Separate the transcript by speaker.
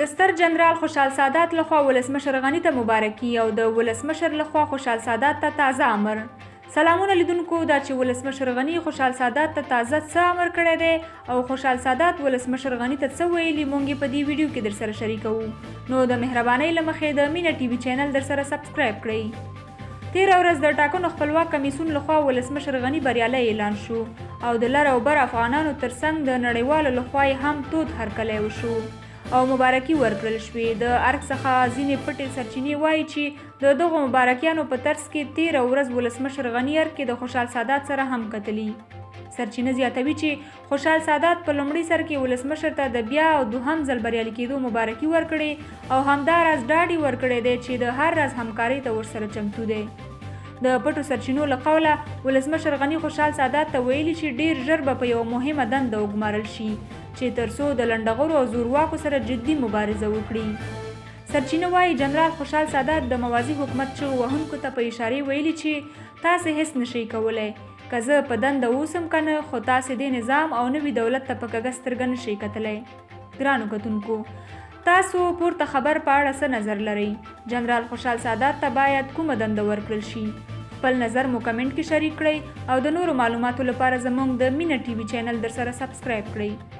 Speaker 1: د ستر جنرال خوشحال سادات لخوا ولسمشر غني ته مبارکي او د ولسمشر لخوا خوشحال سادات ته تازه امر. سلامونه لیدونکو، دا چې ولسمشر غني خوشحال سادات ته تازه څه امر کړی دی او خوشحال سادات ولسمشر غني ته څه ویلي، مونږ په دې ویډیو کې در سره شریکوو. نو د مهربانۍ له مخې د مینه ټي وي چینل در سره سبسکرایب کړئ. تیره ورځ د ټاکنو خپلواک کمیسیون لخوا ولسمشر غني بریالی اعلان شو او د لر او بر افغانانو ترڅنګ د نړیوالو لخوا هم تود هرکلی وشو او مبارکي ورکړل شوې. د ارګ څخه ځینې پټې سرچینې وایي چې د دغو مبارکیانو په ترڅ کې تیره ورځ ولسمشر غني ارګ کې د خوشحال سادات سره هم کتلي. سرچینه زیاتوي چې خوشحال سادات په لومړي سر کې ولسمشر ته د بیا او دوهم ځل بریالي کېدو مبارکي ورکړې او همداراز ډاډ ورکړی دی چې د هر راز همکارۍ ته ورسره چمتو دی. د پټو سرچینو له قوله ولسمشر غني خوشحال سادات ته ویلي چې ډیر ژر به په یوه مهمه دنده وګمارل شي چې ترڅو د لنډغرو او زورواکو سره جدي مبارزه وکړي. سرچینه وایي جنرال خوشحال سادات د موازي حکومت چغو وهونکو ته په اشارې ویلي چې تاسې هیڅ نشئ کولی، که زه په دنده اوسم که نه، خو تاسې دې نظام او نوي دولت ته په کږه سترګه نشئ کتلی. ګرانو کتونکو، تاسو پورته خبر په اړه څه نظر لرئ؟ جنرال خوشحال سادات ته باید کومه دنده ورکړل شي؟ خپل نظر مو کمنټ کې شریک کړئ او د نورو معلوماتو لپاره زموږ د مینه ټي وي چینل در سره سبسکرایب کړئ.